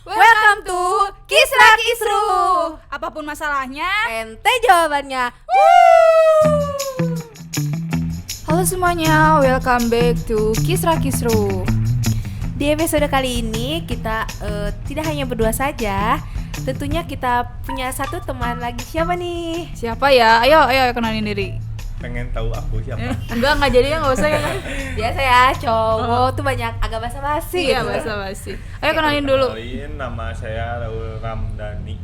Welcome to Kisra Kisru. Apapun masalahnya, Ente jawabannya. halo semuanya, welcome back to Kisra Kisru. Di episode kali ini kita tidak hanya berdua saja. Tentunya kita punya satu teman lagi. Siapa nih? Siapa ya? Ayo kenalin diri. Pengen tahu aku siapa? Enggak jadi ya, enggak usah ya. Biasa ya, cowok tuh banyak agak basa-basi Iya, gitu. basa-basi. Ayo kenalin dulu. Kenalin, nama saya Raul Ramdhani.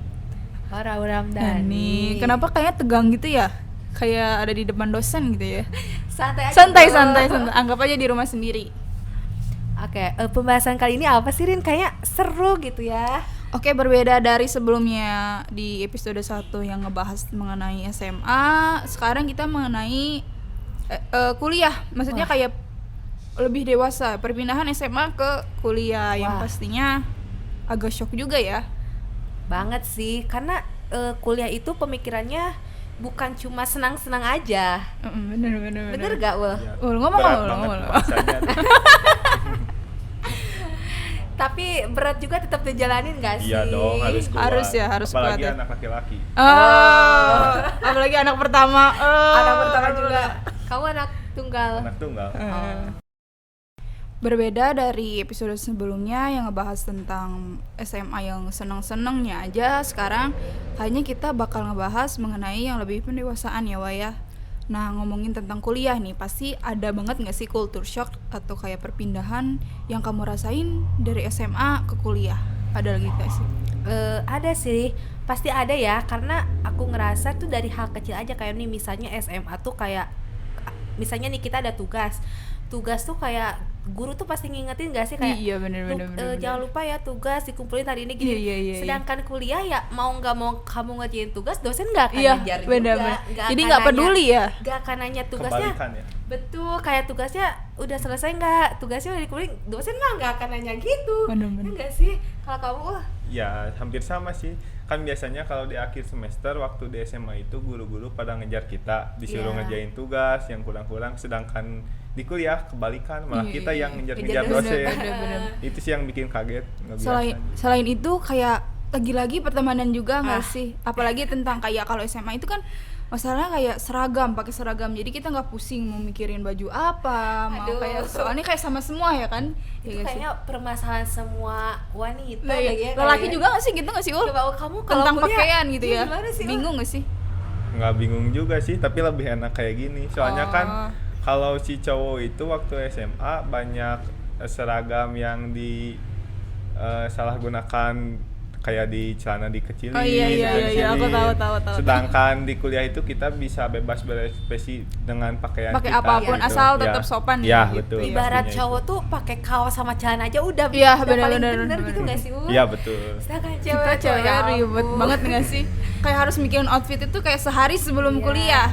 Oh, Raul Ramdhani. Kenapa kayaknya tegang gitu ya? Kayak ada di depan dosen gitu ya. Santai aja. Santai. bro. Anggap aja di rumah sendiri. Oke, pembahasan kali ini apa sih, Rin? Kayaknya seru gitu ya. Oke, berbeda dari sebelumnya di episode 1 yang ngebahas mengenai SMA, sekarang kita mengenai kuliah. Maksudnya kayak lebih dewasa, perpindahan SMA ke kuliah yang Wah. pastinya agak shock juga ya. Banget sih, karena kuliah itu pemikirannya bukan cuma senang-senang aja. Bener. Bener gak, Ul? Ya, Ngomong. berat banget bahasanya. Tapi berat juga tetap dijalanin gak sih? Iya dong, harus kuat. Harus Apalagi kuat ya. anak laki-laki. Apalagi anak pertama. Anak pertama juga. Kamu anak tunggal. Anak tunggal. Berbeda dari episode sebelumnya yang ngebahas tentang SMA yang seneng-senengnya aja, sekarang kayaknya kita bakal ngebahas mengenai yang lebih pendewasaan ya, Waya. Nah, ngomongin tentang kuliah nih, pasti ada banget gak sih culture shock atau kayak perpindahan yang kamu rasain dari SMA ke kuliah? Ada lagi gak sih? Ada sih, pasti ada ya. Karena aku ngerasa tuh dari hal kecil aja. Kayak nih misalnya SMA tuh kayak, misalnya nih kita ada tugas tuh kayak guru tuh pasti ngingetin gak sih kayak Iya, bener. jangan lupa ya tugas dikumpulin hari ini gini. Iya. Sedangkan kuliah ya mau nggak mau kamu ngerjain tugas, dosen nggak akan Iya, ngejar bener. juga. Jadi nggak peduli ya? Nggak akan nanya tugasnya. Kebalikan ya. Betul, kayak tugasnya udah selesai nggak? Tugasnya udah dikumpulin, dosen mah nggak akan nanya gitu. Bener. Ya nggak sih? Kalau kamu Ya, hampir sama sih. Kan biasanya kalau di akhir semester waktu di SMA itu guru-guru pada ngejar kita, disuruh Iya. ngerjain tugas yang kurang-kurang, sedangkan di kuliah kebalikan, malah Iya, kita iya. yang ngejar-ngejar Ngejar dosen. Bener. Itu sih yang bikin kaget, nggak Selain biasa. selain itu kayak lagi-lagi pertemanan juga nggak Ah. sih? Apalagi tentang kayak kalau SMA itu kan masalahnya kayak seragam, pakai seragam. Jadi kita nggak pusing mau mikirin baju apa, mau Aduh. kayak soalnya kayak sama semua ya kan? itu Ya nggak sih? kayaknya permasalahan semua wanita Nah, deh iya. ya, Lelaki kayak. juga nggak sih gitu nggak sih, Ul? Coba kamu kalau Tentang kuliah, pakaian gitu iya, ya? gimana sih, Ul? Bingung nggak sih? Nggak bingung juga sih, tapi lebih enak kayak gini. Soalnya kan kalau si cowok itu waktu SMA banyak seragam yang salah gunakan, kayak di celana dikecilin. Oh, iya, aku tahu. Sedangkan di kuliah itu kita bisa bebas berekspresi dengan pakaian Pakai kita. apapun gitu. asal Ya. tetap sopan Ya, gitu. betul. Ibarat pastinya cowok tuh pakai kaos sama celana aja udah Iya, udah paling bener. bener gitu nggak sih, Ul? Iya, betul. Sedangkan Kita cewek cewek ribet banget nggak sih? Kayak harus mikirin outfit itu kayak sehari sebelum Iya. kuliah.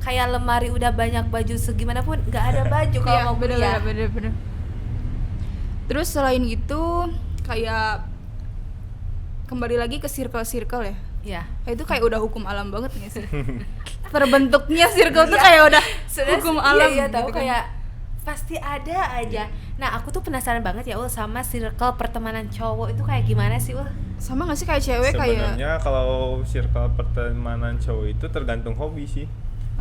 Kayak lemari udah banyak baju segimana pun nggak ada baju kalau Iya, mau kuliah. bener. Terus selain itu kayak kembali lagi ke circle ya. Iya. Itu kayak udah hukum alam banget nggak sih? Terbentuknya circle tuh kayak udah hukum alam Iya, gitu tahu kan. kayak pasti ada aja. Nah, aku tuh penasaran banget ya, Ul, sama circle pertemanan cowok itu kayak gimana sih, Ul? Sama nggak sih kayak cewek kayak Sebenarnya kalau circle pertemanan cowok itu tergantung hobi sih.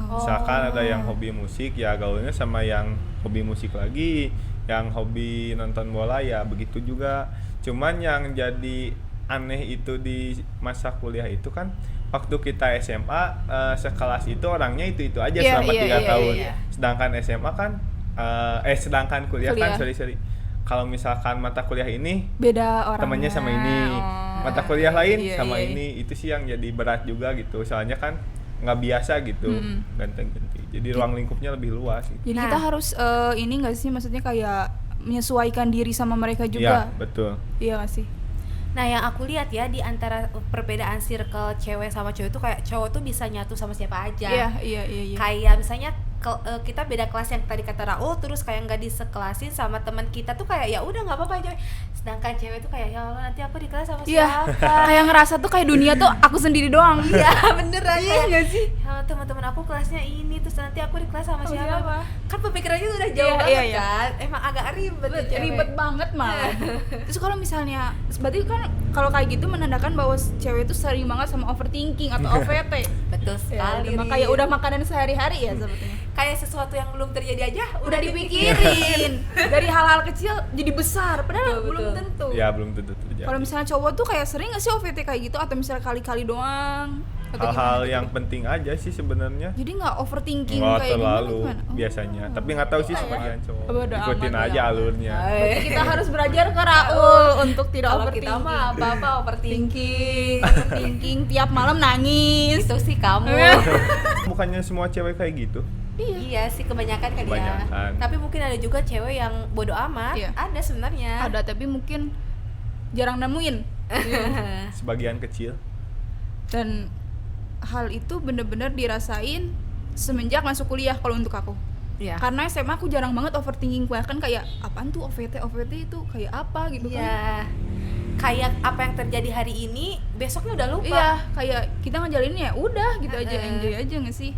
Misalkan ada yang hobi musik, ya gaulnya sama yang hobi musik lagi, yang hobi nonton bola ya begitu juga. Cuman yang jadi aneh itu di masa kuliah itu kan waktu kita SMA sekelas itu orangnya itu aja Iya, selama 3 iya, tahun. iya. Sedangkan SMA kan sedangkan kuliah kan Kuliah. sorry. Kalau misalkan mata kuliah ini beda orang temennya sama ini, mata kuliah lain sama iya. ini, itu sih yang jadi berat juga gitu. Soalnya kan nggak biasa gitu, ganteng-ganti. Jadi ruang lingkupnya lebih luas gitu. Jadi Nah. kita harus ini nggak sih, maksudnya kayak menyesuaikan diri sama mereka Iya, juga. betul. Iya nggak sih? Nah, yang aku lihat ya di antara perbedaan circle cewek sama cowok itu kayak cowok tuh bisa nyatu sama siapa aja. Iya. Kayak misalnya kita beda kelas yang tadi kata Raul, terus kayak nggak disekelasin sama teman kita tuh kayak ya udah nggak apa-apa aja. Sedangkan cewek tuh kayak ya Allah nanti aku di kelas sama Iya. siapa. Kayak ngerasa tuh kayak dunia tuh aku sendiri doang. Iya beneran Iya nggak sih? Ya teman-teman aku kelasnya ini, terus nanti aku di kelas sama Oh, siapa? siapa? Kan pemikirannya udah jauh Iya, banget iya, iya. kan. Emang agak ribet tuh cewek. Ribet banget malah. Terus kalau misalnya berarti kan kalau kayak gitu menandakan bahwa cewek itu sering banget sama overthinking atau OVT. Betul sekali. Ya, Rin. kayak udah makanan sehari-hari ya sebetulnya. Kayak sesuatu yang belum terjadi aja Udah dipikirin. Dari hal-hal kecil jadi besar, padahal Betul, belum betul. tentu. Ya belum tentu terjadi. Kalau misalnya cowok tuh kayak sering nggak sih OVT kayak gitu atau misalnya kali-kali doang? Atau Hal-hal gimana yang gitu? penting aja sih sebenarnya. Jadi nggak overthinking Nggak kayak terlalu gimana? Oh. biasanya. Tapi nggak tahu sih Iya, ya. sebagian cowok. Bodo Ikutin amat, aja bodo amat. alurnya. Berarti kita harus belajar ke Raul untuk tidak Kalau overthinking. kita mah apa-apa overthinking. Overthinking tiap malam nangis. Itu sih kamu. Bukannya semua cewek kayak gitu? Iya sih kebanyakan kali ya. Kebanyakan. Tapi mungkin ada juga cewek yang bodoh amat. Iya. Ada sebenarnya. Ada tapi mungkin jarang nemuin. Sebagian kecil. Dan hal itu bener-bener dirasain semenjak masuk kuliah kalau untuk aku. Iya. Karena SMA aku jarang banget overthinking, bahkan kayak apaan tuh OVT itu kayak apa gitu kan. Iya. Kayak apa yang terjadi hari ini, besoknya udah lupa. Iya, kayak kita ngejalanin ya udah gitu aja, Heeh. enjoy aja nggak sih?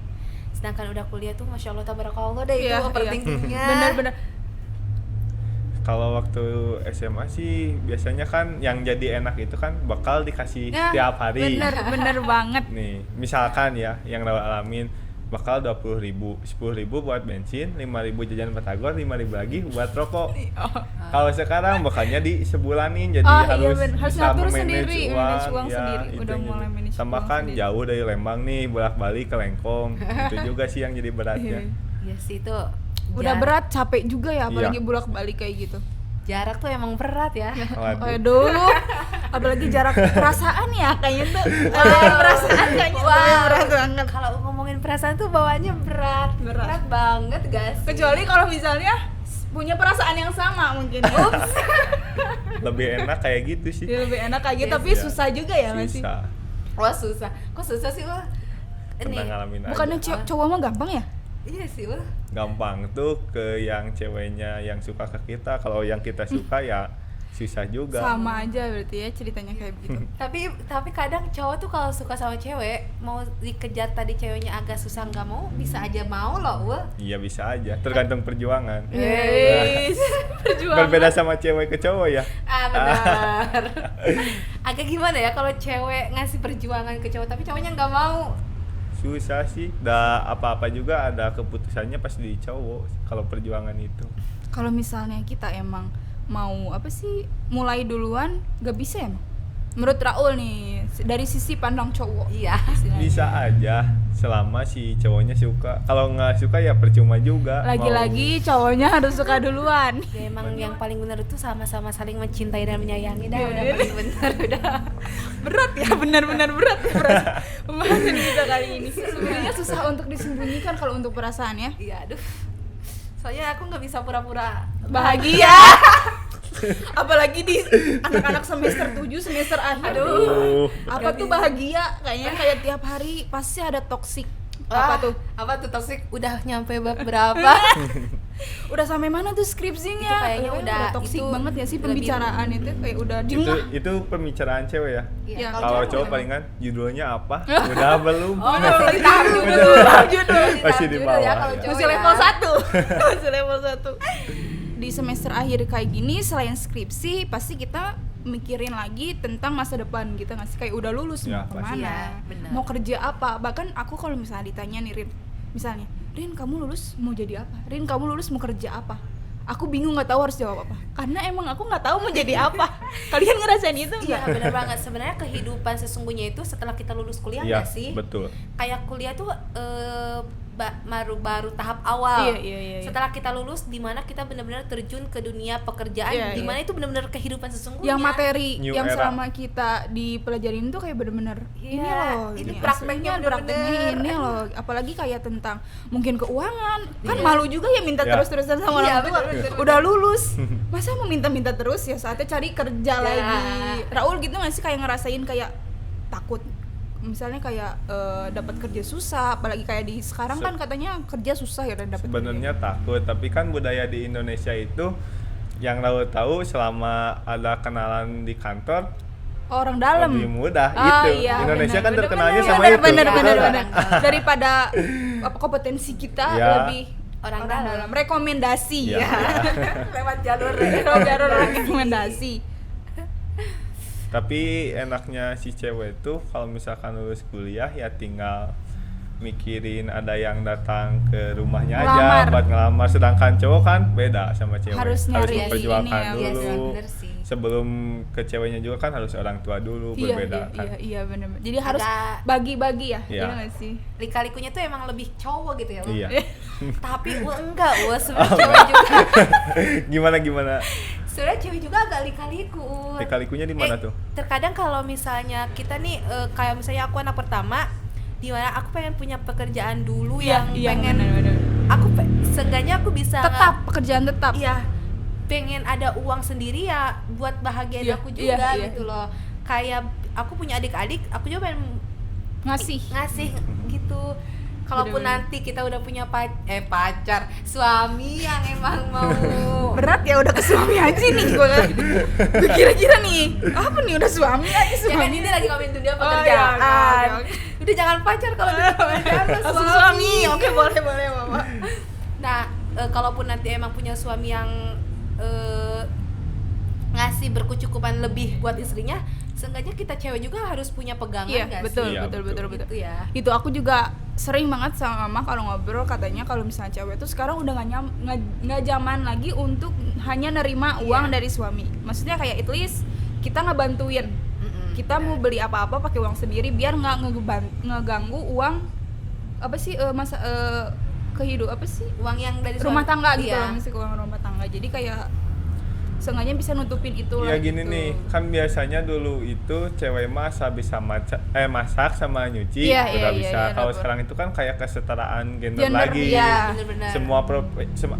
Sedangkan udah kuliah tuh Masya Allah tabarakallah deh Iya, itu overthinkingnya. Bener-bener. Kalau waktu SMA sih biasanya kan yang jadi enak itu kan bakal dikasih Nah, tiap hari. bener banget. Nih, misalkan ya yang Raul alamin bakal 20.000, 10.000 buat bensin, 5.000 jajan batagor, 5.000 lagi buat rokok. Kalau sekarang bakalnya di sebulanin jadi Oh, iya harus bener. Harus bisa ngatur memanage sendiri, manage uang ya, sendiri. itu Udah yang mulai jadi. manage Tambah uang kan sendiri. jauh dari Lembang nih bolak-balik ke Lengkong. Itu juga sih yang jadi beratnya. Iya sih itu. Udah berat, capek juga ya, apalagi Iya. bolak-balik kayak gitu. Jarak tuh emang berat ya. Waduh. Waduh, apalagi jarak perasaan ya kayaknya tuh. Perasaan kayaknya tuh berat banget. Kalau ngomongin perasaan tuh bawaannya berat. Berat. banget guys. Kecuali kalau misalnya punya perasaan yang sama mungkin. Ups. Lebih enak kayak gitu sih. Dia lebih enak kayak gitu, Yes, tapi iya. susah juga ya nggak sih? Susah. Wah susah. Kok susah sih wah? Pernah ngalamin Bukannya aja. cowok mah gampang ya? Iya sih wah. Gampang tuh ke yang ceweknya yang suka ke kita. Kalau yang kita suka ya susah juga. Sama aja berarti ya ceritanya kayak begitu. Tapi kadang cowok tuh kalau suka sama cewek mau dikejar tadi ceweknya agak susah nggak mau bisa aja mau loh wah. Iya bisa aja, tergantung perjuangan. Yes. Perjuangan. Berbeda sama cewek ke cowok ya. Benar. Agak gimana ya kalau cewek ngasih perjuangan ke cowok tapi cowoknya nggak mau. Susah sih. Apa-apa juga ada keputusannya pasti di cowok kalau perjuangan itu. Kalau misalnya kita emang mau apa sih mulai duluan, gak bisa emang. Menurut Raul nih dari sisi pandang cowok. Iya. istilahnya. Bisa aja selama si cowoknya suka. Kalau nggak suka ya percuma juga. Lagi-lagi cowoknya harus suka duluan. Ya emang yang paling benar itu sama-sama saling mencintai dan menyayangi dah udah Yes. paling benar udah. Berat ya, benar-benar berat ya pembahasan kita kali ini. Sebenarnya susah untuk disembunyikan kalau untuk perasaan ya. Iya aduh. Soalnya aku nggak bisa pura-pura Bahagia. Apalagi di anak-anak semester 7, semester akhir. Aduh. Apa tuh bahagia? Kayaknya kayak tiap hari pasti ada toksik. Apa tuh? Apa tuh toxic? Udah nyampe bab berapa? Udah sampai mana tuh skripsinya? Itu kayaknya udah toksik itu banget ya sih lebih- pembicaraan itu kayak udah di Itu pembicaraan cewek ya. Iya, Kalau cowok palingan judulnya apa? Udah belum? Oh, masih di tahap judul. judul. Masih di bawah, Ya, kalau ya. cowok Masih ya. level 1. Masih level 1. Di semester akhir kayak gini selain skripsi pasti kita mikirin lagi tentang masa depan kita nggak sih, kayak udah lulus Ya, mau pasti. kemana, Iya, benar. mau kerja apa. Bahkan aku kalau misalnya ditanya nih Rin, misalnya Rin kamu lulus mau jadi apa, Rin kamu lulus mau kerja apa, aku bingung nggak tahu harus jawab apa karena emang aku nggak tahu mau jadi apa. Kalian ngerasain itu Iya nggak? benar banget. Sebenarnya kehidupan sesungguhnya itu setelah kita lulus kuliah Iya, nggak sih? betul. Kayak kuliah tuh baru tahap awal. Iya. Setelah kita lulus, di mana kita benar-benar terjun ke dunia pekerjaan, Iya, di mana iya. itu benar-benar kehidupan sesungguhnya. Yang materi New yang era. selama kita dipelajarin tuh kayak bener-bener ini Iya, loh, ini ini prakteknya aslinya, prakteknya bener-bener. ini loh. Apalagi kayak tentang mungkin keuangan kan Iya. malu juga ya minta Ya. terus-terusan sama Iya, orang tua. bener-bener. Udah lulus masa mau minta-minta terus ya, saatnya cari kerja Ya. lagi. Raul gitu nggak sih kayak ngerasain kayak takut misalnya kayak dapat kerja susah, apalagi kayak di sekarang kan katanya kerja susah ya dan dapat Sebenarnya takut, tapi kan budaya di Indonesia itu yang tahu selama ada kenalan di kantor orang dalam. lebih mudah Ah, itu. iya, Indonesia benar, kan benar, terkenalnya benar, sama benar, itu. benar, betul benar, nggak? benar. Daripada kompetensi kita Ya. lebih Orang dalam. rekomendasi Iya, ya. iya. Lewat jalur Jalur rekomendasi. Tapi enaknya si cewek tuh kalau misalkan lulus kuliah ya tinggal mikirin ada yang datang ke rumahnya Ngelamar. aja buat ngelamar, sedangkan cowok kan beda sama cewek, Harus nyari memperjuangkan ini ya, dulu. Iya, bener sih. Sebelum ke ceweknya juga kan harus orang tua dulu, berbeda kan. Iya benar. Jadi harus Ada- bagi-bagi ya, Iya. iya nggak sih? Lika-likunya tuh emang lebih cowok gitu ya. Ul. Iya. Tapi enggak, sebenarnya cewek juga. Gimana? Sebenarnya cewek juga agak lika-liku. Ul. Lika-likunya di mana tuh? Terkadang kalau misalnya kita nih kayak misalnya aku anak pertama, di mana aku pengen punya pekerjaan dulu yang pengen benar. aku seenggaknya aku bisa Tetap pekerjaan tetap. iya pengen ada uang sendiri ya buat bahagiain Iya, aku juga iya. gitu loh. Kayak aku punya adik-adik, aku juga pengen Ngasih. gitu. Kalaupun Bener-bener. nanti kita udah punya pacar, suami yang emang mau Berat ya udah ke suami aja nih gue. Kira-kira nih apa nih udah suami aja ya kan suami. ini lagi ngomongin dunia Oh, pekerjaan. iya, oke. Udah jangan pacar kalau dunia pekerjaan mah Langsung suami. suami. Oke, boleh Mama. Nah, kalaupun nanti emang punya suami yang ngasih berkecukupan lebih buat istrinya, seenggaknya kita cewek juga harus punya pegangan Iya, nggak betul, sih? Iya, betul. Gitu ya. Itu aku juga sering banget sama mama kalau ngobrol, katanya kalau misalnya cewek tuh sekarang udah nggak zaman lagi untuk hanya nerima uang Iya. dari suami. Maksudnya kayak at least kita ngebantuin. Mm-mm, Kita mau beli apa-apa pakai uang sendiri biar nggak ngeganggu uang apa sih kehidup apa sih uang yang dari rumah suami. tangga gitu Iya. loh, mesti uang rumah tangga. Jadi kayak seenggaknya bisa nutupin itu lah. Ya gini gitu. nih, kan biasanya dulu itu cewek mah bisa masak sama nyuci Iya, udah iya, bisa. iya, Kalau dapur. sekarang itu kan kayak kesetaraan gender Gender, lagi. iya. Bener-bener.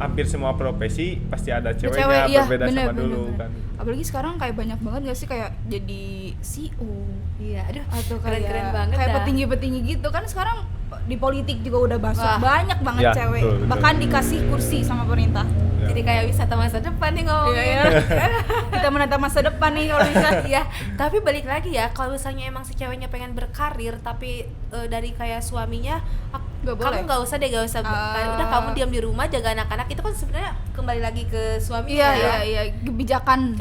Hampir semua profesi pasti ada Cewek, ceweknya, iya, berbeda bener, sama bener, dulu bener. kan. Apalagi sekarang kayak banyak banget gak sih kayak jadi CEO Iya, aduh, atau keren-keren kayak banget kayak dah. petinggi-petinggi gitu kan. Sekarang di politik juga udah masuk Wah. banyak banget Ya, cewek, betul. bahkan dikasih kursi sama pemerintah. Ya. Jadi kayak wisata masa depan nih ngomongin. Iya, kita menatap masa depan nih kalau bisa. Iya, tapi balik lagi ya, kalau misalnya emang si ceweknya pengen berkarir tapi dari kayak suaminya Nggak kamu boleh. nggak usah deh, nggak usah udah kamu diam di rumah jaga anak-anak, itu kan sebenarnya kembali lagi ke suami Iya, ya. iya, kebijakan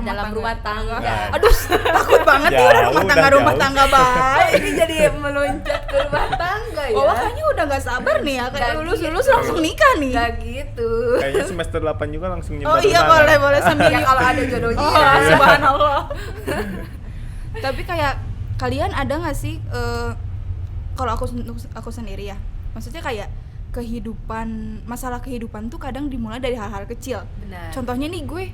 Dalam rumah tangga. Aduh, takut banget nih udah Jauh, rumah udah tangga jauh. baik. Ini jadi meloncat ke rumah tangga ya. Oh, kayaknya udah nggak sabar nih ya, kayak Nggak lulus gitu. langsung nikah nih. Nggak gitu. Kayaknya semester 8 juga langsung nyebar Oh iya, undangan. boleh sambil Ya kalau ada jodohnya. Oh, ya. subhanallah. Tapi kayak kalian ada nggak sih kalau aku sendiri ya, maksudnya kayak masalah kehidupan tuh kadang dimulai dari hal-hal kecil. Benar. Contohnya nih gue,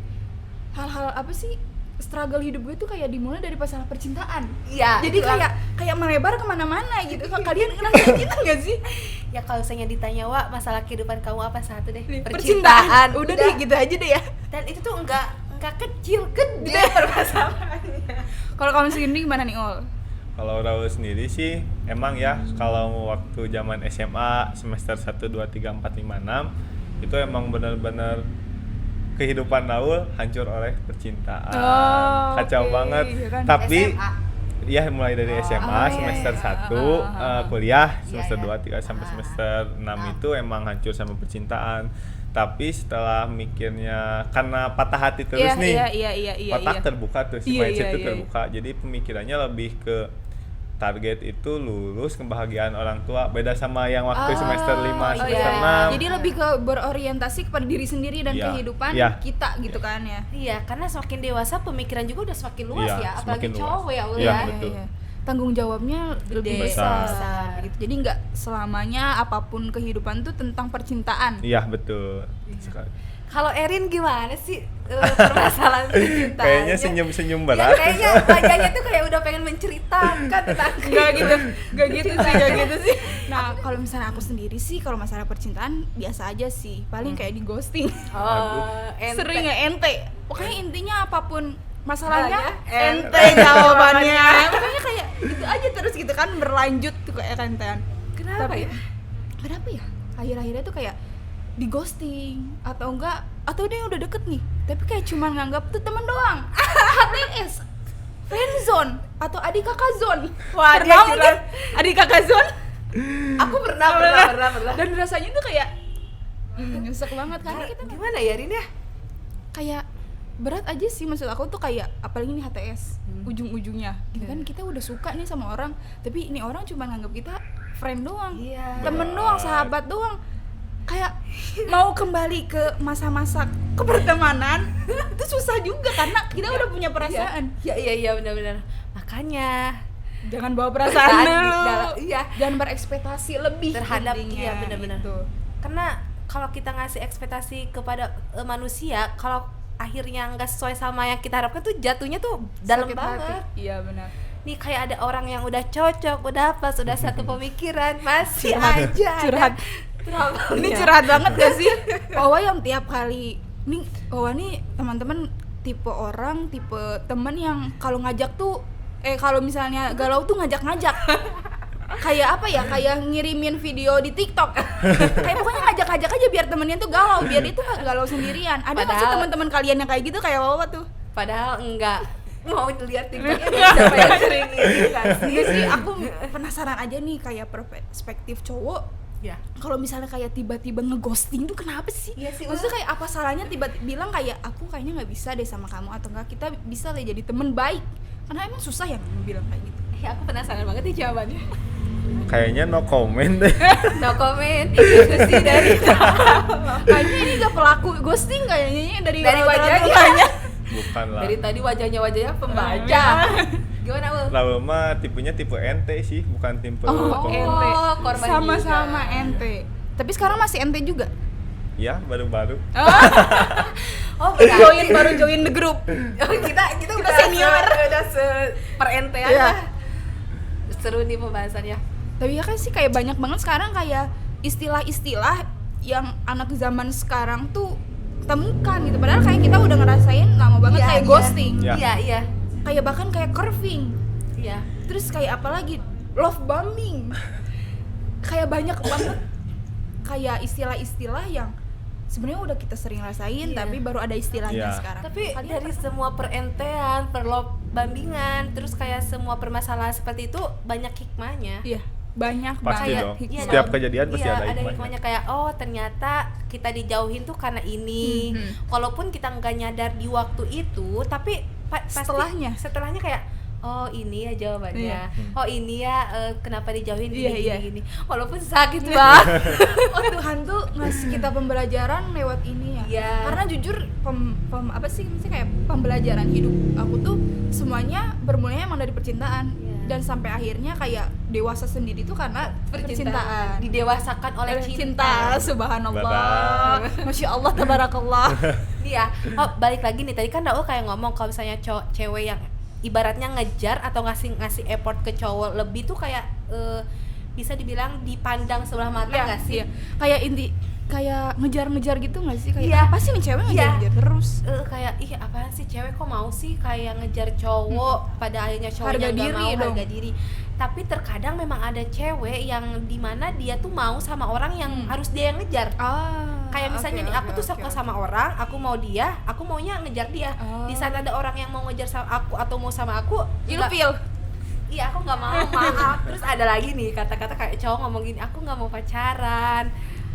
hal-hal apa sih struggle hidup gue tuh kayak dimulai dari masalah percintaan. Iya. Jadi itu kan- kayak melebar kemana-mana gitu. Kalian ngerasain gitu nggak sih? ya kalau misalnya ditanya, Wak, masalah kehidupan kamu apa, satu deh, Percintaan. Udah deh gitu aja deh ya. Dan itu tuh enggak kecil, gede permasalahannya. Kalau kamu sendiri gimana nih, Ol? Kalau Raul sendiri sih emang ya, kalau waktu zaman SMA semester 1 2 3 4 5 6 itu emang benar-benar kehidupan Raul hancur oleh percintaan. Oh, Kacau oke, banget. iya kan. Tapi SMA. ya mulai dari SMA iya, semester iya. 1 kuliah Iya, semester iya. 2 3 sampai semester 6 itu emang hancur sama percintaan. Tapi setelah mikirnya karena patah hati terus nih. Iya. Otak terbuka tuh, si Iya, mindset iya, tuh iya. terbuka. Jadi pemikirannya lebih ke target itu lulus, kebahagiaan orang tua. Beda sama yang waktu semester 5, semester 6. Jadi lebih ke berorientasi kepada diri sendiri dan Iya, kehidupan iya. kita gitu kan ya. Iya, karena semakin dewasa pemikiran juga udah semakin luas Iya, ya, apalagi semakin luas. cowok ya, Ul Iya, ya. betul. Tanggung jawabnya lebih Gede, besar gitu. Jadi nggak selamanya apapun kehidupan tuh tentang percintaan. Iya, betul. Sekali. Kalau Erin gimana sih permasalahan percintaannya? Kayaknya senyum-senyum Ya, berat. kayaknya wajahnya tuh kayak udah pengen menceritakan tentang Gak gitu sih. Nah, kalau misalnya aku sendiri sih, kalau masalah percintaan biasa aja sih. Paling kayak di ghosting. Oh, Sering ya ente. Pokoknya intinya apapun masalahnya Ente. ente jawabannya. Pokoknya kayak gitu aja terus gitu kan, berlanjut tuh kayak entean. Kenapa ya? Kenapa ya? Akhir-akhirnya tuh kayak di ghosting atau enggak, atau dia udah deket nih tapi kayak cuma nganggap tuh teman doang. HTS, friendzone zone atau adik kakak zone. Wah, dia Pernah mungkin curhat. adik kakak zone. Aku pernah. Dan rasanya tuh kayak nyesek banget karena kita Gimana ya Rin ya? kayak berat aja sih, maksud aku tuh kayak apalagi nih HTS ujung-ujungnya gitu kan, kita udah suka nih sama orang tapi ini orang cuma nganggap kita friend doang, Iya. temen doang, sahabat doang, kayak mau kembali ke masa-masa kepertemanan itu susah juga karena kita udah punya perasaan. Iya benar-benar. Makanya Jangan bawa perasaan dulu, iya. jangan berekspektasi lebih Terhadap intinya, iya benar-benar. gitu. Karena kalau kita ngasih ekspektasi kepada manusia, kalau akhirnya nggak sesuai sama yang kita harapkan tuh jatuhnya tuh dalam Sakit banget. hati. Iya benar. Nih kayak ada orang yang udah cocok, udah pas, udah satu pemikiran, masih aja Curhat. trouble-nya. Ini curhat banget gak sih? Owa yang tiap kali nih, Owa nih teman-teman tipe orang, tipe temen yang kalau ngajak tuh kalau misalnya galau tuh ngajak-ngajak. Kayak apa ya? Kayak ngirimin video di TikTok. Kayak pokoknya ngajak-ngajak aja biar temennya tuh galau, biar dia tuh gak galau sendirian. Ada nggak sih Padahal- teman-teman kalian yang kayak gitu kayak Owa tuh? Padahal enggak mau lihat TikToknya siapa yang sering ini nggak sih? Enggak sih, aku penasaran aja nih kayak perspektif cowok. Ya. Kalau misalnya kayak tiba-tiba ngeghosting tuh kenapa sih? Iya sih, Maksudnya kayak apa salahnya tiba-tiba bilang kayak aku kayaknya nggak bisa deh sama kamu, atau enggak kita bisa deh jadi temen baik. Karena emang susah ya bilang kayak gitu. Ya aku penasaran banget nih jawabannya. Kayaknya no comment deh. No comment. Itu sih dari Kayaknya ini gak pelaku ghosting kayaknya dari wajahnya. Bukan lah. Dari tadi wajahnya pembaca. Gimana Ul? Lalu mah tipenya tipe ente sih, bukan tipe Oh, pembaca. ente. korban Sama-sama juga. ente. Tapi sekarang masih ente juga. Ya, baru-baru. Oh, Baru join the group. kita udah senior. udah perentean Iya. lah. Seru nih pembahasannya. Tapi ya kan sih kayak banyak banget sekarang kayak istilah-istilah yang anak zaman sekarang tuh temukan gitu. Padahal kayak kita udah ngerasain lama banget kayak ghosting. Iya. Iya. Kayak bahkan kayak curving. Iya. Terus kayak apa lagi? Love bombing. Kayak banyak banget kayak istilah-istilah yang sebenarnya udah kita sering rasain, Iya. tapi baru ada istilahnya Iya. sekarang. Tapi Kalian dari semua perentean, perlombingan, terus kayak semua permasalahan seperti itu banyak hikmahnya. iya, banyak Pasti banget dong. hikmah. Setiap kejadian pasti iya, ada ada hikmahnya. hikmahnya kayak oh ternyata kita dijauhin tuh karena ini. Walaupun kita nggak nyadar di waktu itu, tapi pasti setelahnya kayak oh ini ya jawabannya. Iya. Oh ini ya kenapa dijauhin Iya, iya. gini. Walaupun sakit banget. Oh Tuhan tuh ngasih kita pembelajaran lewat ini ya. Iya. Karena jujur apa sih maksudnya kayak pembelajaran hidup aku tuh semuanya bermulanya emang dari percintaan. Iya. Dan sampai akhirnya kayak dewasa sendiri tuh karena percintaan. Didewasakan oleh cinta. Subhanallah. Masya Allah, tabarakallah. Iya. Oh, balik lagi nih tadi kan Daul kayak ngomong kalau misalnya cewek yang ibaratnya ngejar atau ngasih effort ke cowok lebih tuh kayak bisa dibilang dipandang sebelah mata nggak sih? Iya. Kayak ngejar-ngejar gitu nggak sih? Kayak Iya. apa sih nih cewek Iya. ngejar-ngejar terus? Kayak ih apaan sih cewek kok mau sih kayak ngejar cowok pada akhirnya cowoknya Harga nggak diri mau dong. harga diri. Tapi terkadang memang ada cewek yang dimana dia tuh mau sama orang yang harus dia yang ngejar. Kayak misalnya nih aku tuh suka sama orang, aku mau dia, aku maunya ngejar dia. Di saat ada orang yang mau ngejar sama aku atau mau sama aku, nggak- Ilfil. iya aku nggak mau, maaf. Terus ada lagi nih kata-kata kayak cowok ngomong gini, aku nggak mau pacaran.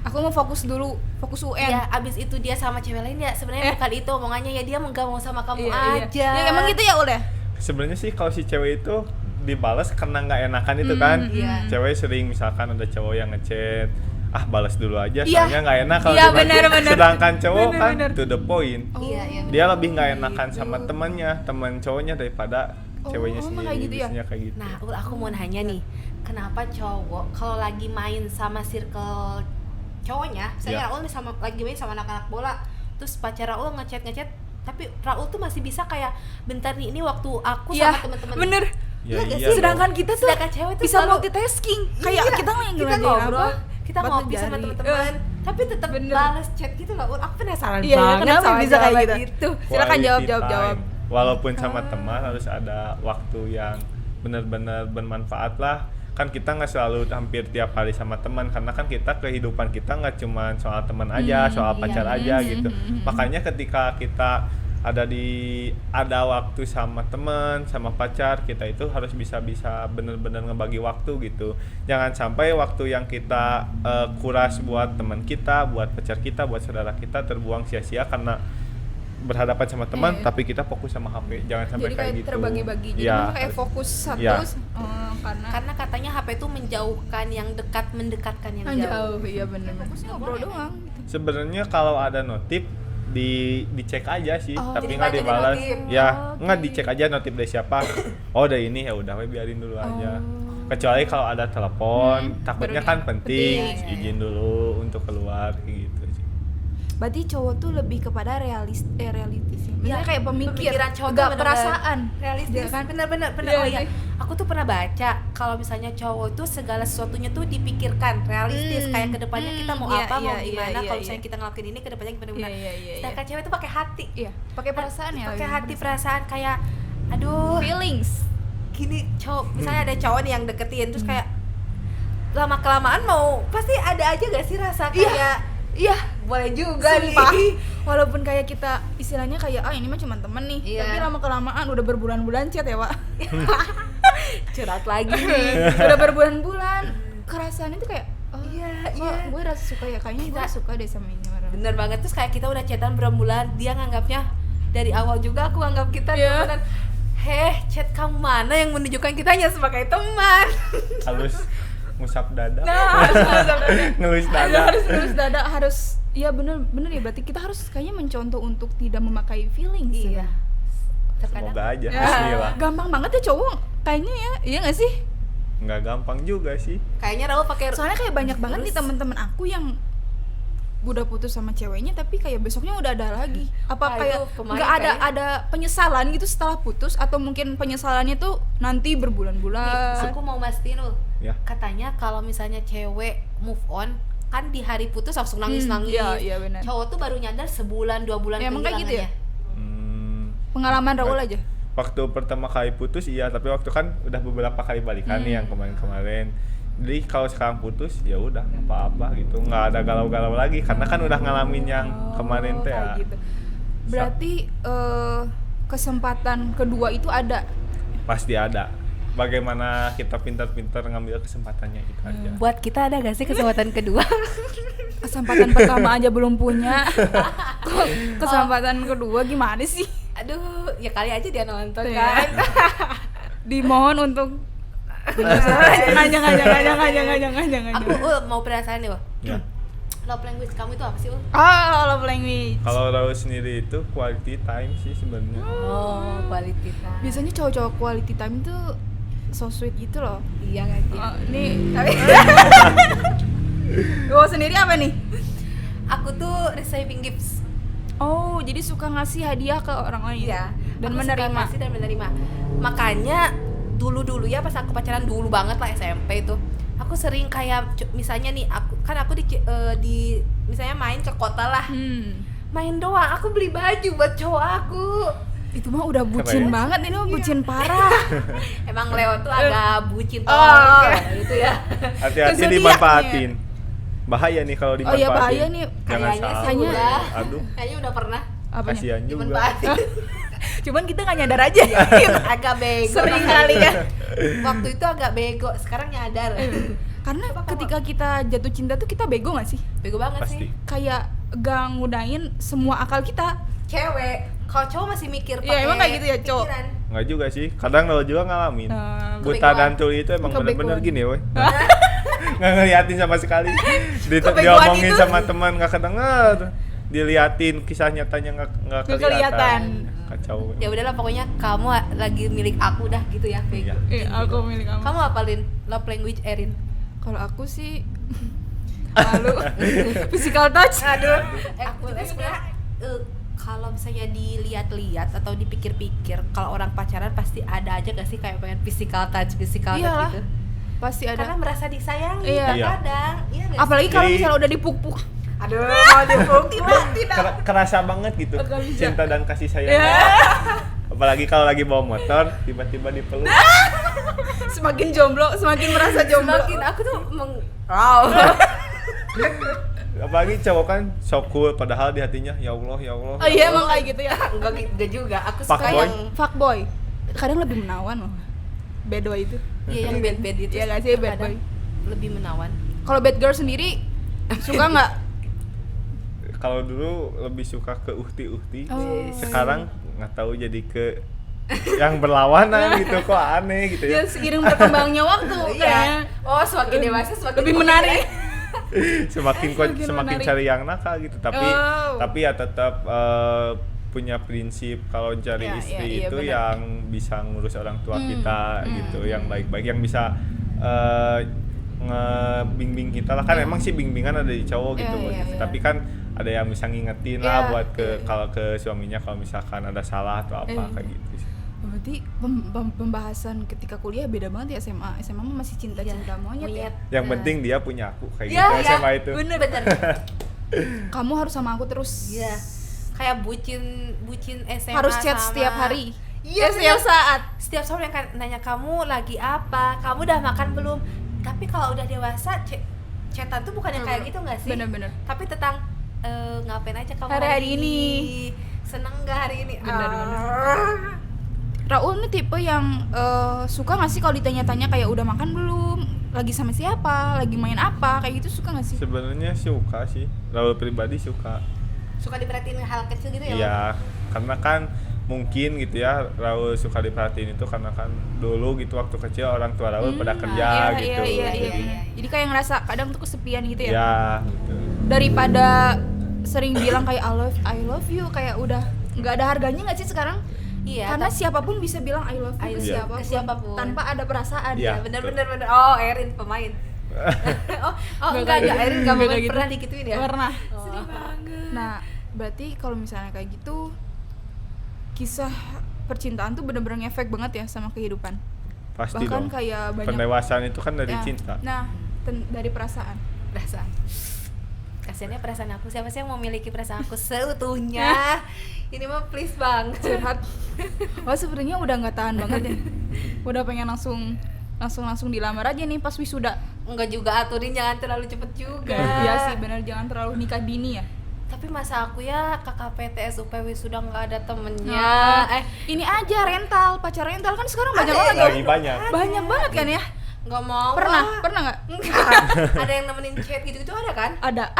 Aku mau fokus dulu, fokus UN. Ya abis itu dia sama cewek lain ya sebenarnya bukan itu omongannya ya dia nggak mau sama kamu Iya. aja. Ya emang gitu ya udah. Sebenarnya sih kalau si cewek itu dibalas karena nggak enakan itu kan. Iya. Cewek sering misalkan ada cowok yang ngechat, balas dulu aja Iya. soalnya nggak enak kalau Iya, dibalas. benar. Sedangkan cowok kan Benar. to the point. Iya, iya. Dia lebih nggak enakan sama temannya, teman cowoknya daripada ceweknya emang sendiri. kayak gitu ya? Biasanya kayak gitu. Nah, aku mau nanya nih, kenapa cowok kalau lagi main sama circle cowoknya, misalnya Ya. Raul nih lagi main sama anak-anak bola, terus pacar Raul ngechat, tapi Raul tuh masih bisa kayak bentar nih ini waktu aku Iya, sama temen-temen. bener. Ya, Iya nggak iya sih? Sedangkan kita tuh Sedangkan cewek tuh bisa selalu- multitasking. Kayak Iya, kita yang kita ngerjain ngobrol, apa, kita batu ngopi sama jari. teman-teman, tapi tetap Bener. balas chat gitu loh. Aku penasaran Iya, banget kenapa sama bisa kayak jawaban gitu? itu. Silakan Quality jawab. time. Walaupun sama teman harus ada waktu yang benar-benar bermanfaat lah. Kan kita nggak selalu hampir tiap hari sama teman karena kan kita kehidupan kita nggak cuma soal teman aja, soal pacar aja gitu. Makanya ketika kita ada waktu sama teman, sama pacar, kita itu harus bisa bener-bener ngebagi waktu gitu. Jangan sampai waktu yang kita kuras buat teman kita, buat pacar kita, buat saudara kita terbuang sia-sia karena berhadapan sama teman, tapi kita fokus sama HP. Jangan sampai Jadi kayak kayak gitu. terbagi-bagi. Jadi Ya, memang kayak fokus satu Ya. Karena katanya HP itu menjauhkan yang dekat, mendekatkan yang jauh. jauh. Iya benar. Fokusnya ngobrol doang. sebenarnya kalau ada notif dicek aja sih, tapi jadi nggak baca di dibalas. notif. Ya, Oke. nggak dicek aja notif dari siapa. Oh, dari ini ya udah, we biarin dulu aja. Kecuali kalau ada telepon, takutnya baru kan penting, penting. izin dulu untuk keluar kayak gitu sih. Berarti cowok tuh lebih kepada realistis ya. Maksudnya Iya, kayak pemikir, pemikiran cowok tuh nggak bener-bener perasaan. realistis Iya kan? benar-benar Iya oh iya sih. aku tuh pernah baca kalau misalnya cowok tuh segala sesuatunya tuh dipikirkan realistis, kayak kedepannya kita mau iya, apa, mau iya, gimana, iya, kalau iya. misalnya kita ngelakuin ini kedepannya gimana. Iya. Sedangkan cewek tuh pakai hati, Iya, pakai perasaan ya. pakai lebih hati, perasaan, kayak aduh feelings. gini cowok, misalnya ada cowok nih yang deketin terus kayak lama kelamaan mau pasti ada aja gak sih rasa kayak Iya, boleh juga sumpah. nih. Walaupun kayak kita istilahnya kayak ini mah cuma temen nih, Iya. tapi lama kelamaan udah berbulan-bulan chat ya, Pak. Curhat lagi nih. Udah berbulan-bulan kerasaannya tuh kayak Iya, kok iya. gue rasa suka ya, kayaknya gue Kita- suka deh sama ini orang. Bener banget, terus kayak kita udah chatan berbulan, dia nganggapnya dari awal juga aku anggap kita Iya. temenan. Chat kamu mana yang menunjukkan kita hanya sebagai teman. Halus ngusap dada. Harus Ngelus dada. harus dada harus ya bener ya, berarti kita harus kayaknya mencontoh untuk tidak memakai feelings. Iya. Semoga aja. Ya, Bismillah. gampang banget ya cowok kayaknya ya, iya nggak sih? Nggak gampang juga sih. Kayaknya Raul pakai Soalnya kayak banyak banget nih teman-teman aku yang udah putus sama ceweknya tapi kayak besoknya udah ada lagi. Apa Ah, kayak itu kemarin nggak kayaknya. ada penyesalan gitu setelah putus, atau mungkin penyesalannya tuh nanti berbulan-bulan. aku mau mastiin Ul. Ya. Katanya kalau misalnya cewek move on kan di hari putus langsung nangis-nangis. Iya benar. Cowok tuh baru nyadar sebulan 2 bulan Ya, emang kayak gitu ya? Hmm, Pengalaman Raul aja. waktu pertama kali putus iya, tapi waktu kan udah beberapa kali balikan nih yang kemarin-kemarin. Jadi kalau sekarang putus ya udah nggak apa-apa gitu, nggak ada galau-galau lagi karena kan udah ngalamin yang kemarin teh ya. Kayak gitu. Berarti kesempatan kedua itu ada. Pasti ada. Bagaimana kita pintar-pintar ngambil kesempatannya itu aja. Buat kita ada gak sih kesempatan kedua? Kesempatan pertama aja belum punya. Kok kesempatan kedua gimana sih? Aduh, ya kali aja dia nonton Iya. kan. Dimohon untuk jangan. Aku mau perasaan nih, Ul. Ya. Love language kamu itu apa sih, Ul? Love language. Kalau Raul sendiri itu quality time sih sebenarnya. Oh, quality time. Biasanya cowok-cowok quality time tuh so sweet gitu loh. Iya kan sih. Nih, gue sendiri apa nih? Aku tuh receiving gifts. Oh, jadi suka ngasih hadiah ke orang lain. Iya. Dan Aku suka menerima. ngasih dan menerima. Makanya dulu ya pas aku pacaran dulu banget lah SMP itu. Aku sering kayak misalnya nih aku di misalnya main ke kota lah. Main doang, aku beli baju buat cowok aku. Itu mah udah bucin Keren. banget, ini mah bucin parah. Emang Leo tuh agak bucin tuh oke. gitu ya. Hati-hati Zodiaknya. dimanfaatin. Bahaya nih kalau Oh dimanfaatin. iya, bahaya nih. Jangan Kayaknya sih salah. udah. Aduh, Kayaknya udah pernah Apanya? kasihan juga. dimanfaatin. Cuman kita nggak nyadar aja. Agak bego. Sering kali ya. Waktu itu agak bego, sekarang nyadar. Karena ketika kita jatuh cinta tuh kita bego nggak sih? Bego banget Pasti. sih. Kayak gak ngudain semua akal kita. Cewek, kalau cowok masih mikir Iya, emang kayak gitu ya, cowok? pikiran. Nggak juga sih. Kadang Raul juga ngalamin. Buta kebegoan. dan tuli itu emang Kebegoan. bener-bener gini, woy. Nggak ngeliatin sama sekali. Kebegoan Diomongin itu. sama teman nggak kedenger. Diliatin kisah nyatanya nggak Nggak kelihatan. kelihatan. Kacau. Ya udahlah, pokoknya kamu lagi milik aku dah gitu ya. Iya. Aku milik kamu. Kamu apa, Lin? Love language Erin? Kalau aku sih malu. Physical touch. Aduh, aku sebenarnya kalau misalnya dilihat-lihat atau dipikir-pikir, kalau orang pacaran pasti ada aja gak sih kayak pengen physical touch Iyalah. gitu. Pasti Karena ada. merasa disayangi Iya. kadang. Iya gak sih? Apalagi kalau Jadi- misalnya udah dipuk-puk. Aduh, mau dipeluk tidak. Kerasa banget gitu. Nggak bisa. Cinta dan kasih sayang. Ya. Apalagi kalau lagi bawa motor, tiba-tiba dipeluk. Semakin jomblo, semakin merasa jomblo. Semakin aku tuh Apalagi cowok kan so cool padahal di hatinya ya Allah ya Allah. Oh iya emang kayak gitu ya. Enggak juga. Aku suka Fuckboy. yang Fuckboy kadang lebih menawan loh. Bad boy itu. iya yang bad itu. Iya nggak sih, bad terkadang lebih menawan. Kalau bad girl sendiri suka nggak? Kalau dulu lebih suka ke uhti-uhti. Oh. Sekarang nggak tahu jadi ke yang berlawanan gitu, kok aneh gitu Ya ya. seiring berkembangnya waktu kayaknya. Oh, semakin dewasa semakin Lebih menarik. Semakin Semakin semakin menarik. cari yang nakal gitu, tapi Oh. tapi ya tetap punya prinsip kalau cari Ya, istri iya, itu benar. yang bisa ngurus orang tua kita gitu, yang baik-baik, yang bisa ngebimbing kita lah, kan emang sih bimbingan ada di cowok gitu, Iya, buat iya, istri. iya. Tapi kan ada yang bisa ngingetin Iya, lah buat iya. kalau ke suaminya kalau misalkan ada salah atau apa kayak gitu sih. Berarti pembahasan ketika kuliah beda banget ya. SMA mah masih cinta-cinta monyet ya. Yang penting dia punya aku kayak Iya, gitu iya. SMA itu. Bener. Kamu harus sama aku terus. Iya. Kayak bucin SMA Harus chat sama- setiap hari. Iya, setiap saat. Setiap sore yang nanya kamu lagi apa, kamu udah makan belum. Tapi kalau udah dewasa, chatan tuh bukan yang kayak gitu nggak sih? Bener-bener. Tapi tentang ngapain aja kamu Hari ini. Seneng nggak hari ini? Bener-bener. Raul nih tipe yang suka nggak sih kalau ditanya-tanya kayak udah makan belum, lagi sama siapa, lagi main apa, kayak gitu suka nggak sih? Sebenarnya suka sih, Raul pribadi suka. Suka diperhatiin hal kecil gitu ya? Iya, karena kan mungkin gitu ya, Raul suka diperhatiin itu karena kan dulu gitu waktu kecil orang tua Raul pada kerja gitu. Iya, Jadi, Jadi kayak ngerasa kadang tuh kesepian gitu ya. ya, gitu. Daripada sering bilang kayak I love you, kayak udah nggak ada harganya nggak sih sekarang? Iya. Karena siapapun bisa bilang I love you I ke love you ke siapapun. tanpa ada perasaan. Iya. bener. Oh, Erin pemain. Enggak, Erin nggak Nggak kayak gitu. pernah digituin ya? Pernah. Sedih banget. Nah, berarti kalau misalnya kayak gitu, kisah percintaan tuh bener-bener ngefek banget ya sama kehidupan. Pasti Bahkan dong. kayak banyak Pendewasaan itu kan dari ya, cinta. Nah, dari perasaan. Perasaan. Kasiannya perasaan aku, siapa sih yang memiliki perasaan aku seutuhnya? Ini mah please bang. Curhat. Oh, sebenarnya udah nggak tahan banget ya. Udah pengen langsung dilamar aja nih pas wisuda. Enggak juga, aturin jangan terlalu cepet juga. Iya sih, bener, jangan terlalu nikah dini ya. Tapi masa aku ya KKPT SUP wisuda nggak ada temennya. Ini aja rental, pacar rental kan sekarang banyak banget. Lagi banyak. Banyak banget kan ya? Nggak mau. Pernah nggak? Enggak. Ada yang nemenin chat gitu-gitu ada kan? Ada.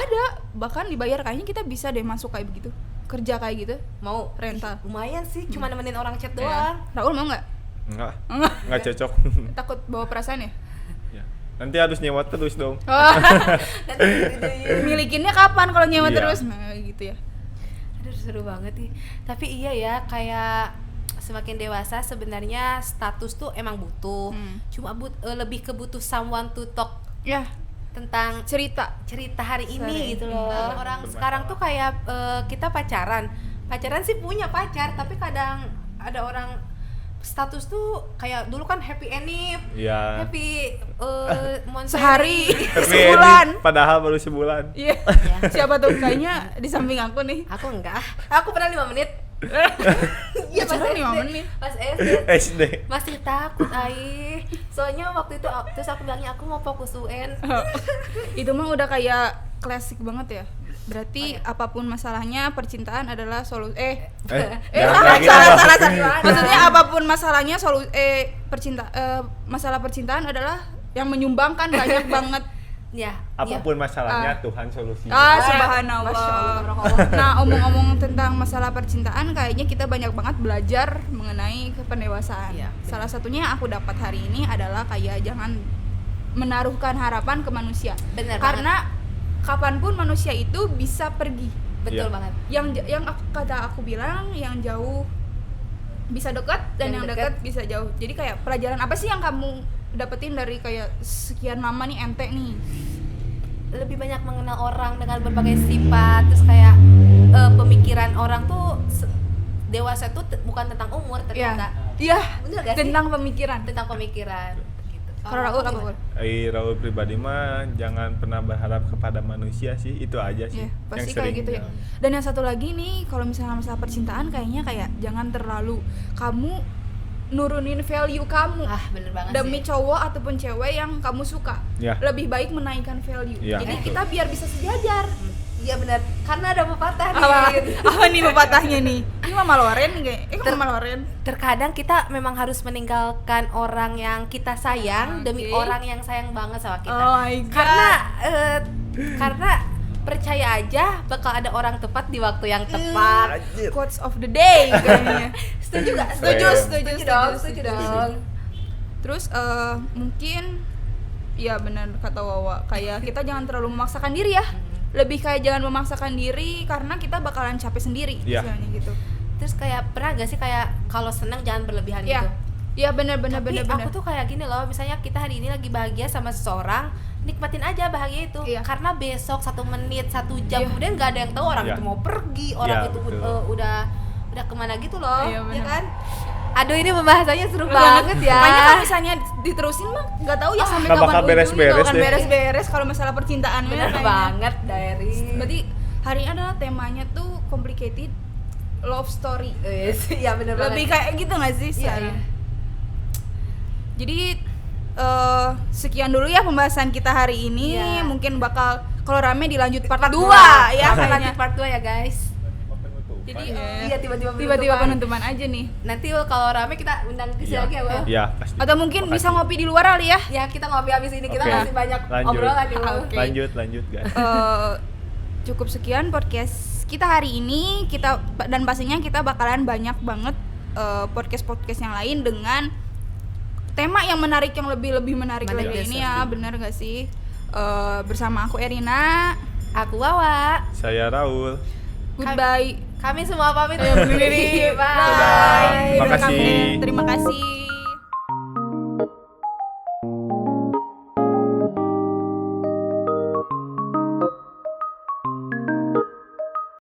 Bahkan dibayar, kayaknya kita bisa deh masuk kayak begitu. Kerja kayak gitu. Mau Rental. lumayan sih, cuma nemenin orang chat Ya. doang. Raul mau nggak? Enggak cocok. Takut bawa perasaan ya? Ya. Nanti harus nyewa terus dong. Oh, Nanti gitu. milikinnya kapan kalau nyewa Iya. terus? Nah, gitu ya. Aduh seru banget nih. Tapi iya ya, kayak semakin dewasa sebenarnya status tuh emang butuh. Cuma lebih ke butuh someone to talk Ya, tentang cerita. hari ini gitu loh. Orang Bermasalah. sekarang tuh kayak kita pacaran sih punya pacar, tapi kadang ada orang status tuh kayak dulu kan happy ending, Iya. happy monthly. Sehari, Tapi sebulan. ini padahal baru sebulan. Iya. Siapa tuh, kayaknya di samping aku nih. Aku enggak, aku pernah 5 menit. Iya pas Pacaran SD. 5 menit. Pas SD SD. masih takut Aih. Soalnya waktu itu terus aku bilangnya aku mau fokus UN. Itu mah udah kayak klasik banget ya. Berarti Oh, iya. apapun masalahnya, percintaan adalah solusi. Jangan kayak gitu, Bang. salah. Maksudnya apapun masalahnya masalah percintaan adalah yang menyumbangkan banyak banget. Ya, Apapun masalahnya Tuhan solusinya. Subhanallah. Masya Allah, tabarakallah. Nah, omong-omong tentang masalah percintaan, kayaknya kita banyak banget belajar mengenai pendewasaan. Iya, benar. Salah satunya yang aku dapat hari ini adalah kayak jangan menaruhkan harapan ke manusia. Benar Karena kapanpun manusia itu bisa pergi. betul Iya. banget. Yang kata aku bilang, yang jauh bisa dekat dan yang dekat bisa jauh. Jadi kayak pelajaran apa sih yang kamu dapetin dari kayak sekian lama nih ente nih? Lebih banyak mengenal orang dengan berbagai sifat, terus kayak pemikiran orang tuh dewasa tuh bukan tentang umur ternyata. Iya. Bener gak sih? Tentang pemikiran. Tentang pemikiran gitu. Kalau Raul apa? gimana? Raul pribadi mah jangan pernah berharap kepada manusia sih, itu aja sih. Iya, pasti yang kayak sering gitu ya. Dan yang satu lagi nih, kalau misalnya masalah percintaan kayaknya kayak jangan terlalu kamu nurunin value kamu Bener banget demi sih. cowok ataupun cewek yang kamu suka. Ya. Lebih baik menaikkan value. Ya, Jadi betul. kita biar bisa sejajar. Iya benar, karena ada pepatah nih. Apa nih pepatahnya nih? Ini Mama Loren nih kayak. Mama Loren. Terkadang kita memang harus meninggalkan orang yang kita sayang demi Oke. orang yang sayang banget sama kita. Oh my God. Karena percaya aja bakal ada orang tepat di waktu yang tepat. Quotes of the day kayaknya. Setuju gak? Keren. Setuju dong. Terus mungkin ya benar kata Wawa, kayak kita jangan terlalu memaksakan diri ya. Lebih kayak jangan memaksakan diri karena kita bakalan capek sendiri Iya. istilahnya gitu. Terus kayak pernah gak sih kayak kalau seneng jangan berlebihan Iya. gitu? Iya benar. Tapi aku tuh kayak gini loh, misalnya kita hari ini lagi bahagia sama seseorang, nikmatin aja bahagia itu. Iya. Karena besok 1 menit, 1 jam Iya. kemudian gak ada yang tahu orang Iya. itu mau pergi, orang Iya, itu betul. udah kemana gitu loh, Iya, ya benar. kan? Aduh ini pembahasannya seru Seru banget ya. Makanya kalau misalnya diterusin mah nggak tahu ya sampai Nggak kapan bakal ujungnya, beres-beres nggak akan deh. beres-beres kalau masalah percintaan. Bener kayaknya. banget Diary. Berarti hari ini adalah temanya tuh complicated love story. Iya bener banget. Lebih kayak gitu nggak sih Iya, sekarang? iya. Jadi sekian dulu ya pembahasan kita hari ini. Iya. Mungkin bakal kalau rame dilanjut part 2 dua. ya Lanjut kayaknya. part 2 ya guys. Jadi Iya tiba-tiba penutupan aja nih. Nanti kalau rame kita undang ke sini Iya. lagi ya, Bang. Iya, pasti. Atau mungkin Makasih. bisa ngopi di luar kali ya. Ya kita ngopi habis ini, kita Oke. masih banyak Lanjut. obrolan nih. Bang. Oke. Lanjut guys. Cukup sekian podcast kita hari ini. Kita dan pastinya kita bakalan banyak banget podcast yang lain dengan tema yang menarik, yang lebih menarik Menarik, lagi yes, ini ya. Benar gak sih? Bersama aku Erina. Aku Wawa. Saya Raul. Goodbye. Kami semua pamit Undur diri. Bye. Terima kasih. Terima kasih.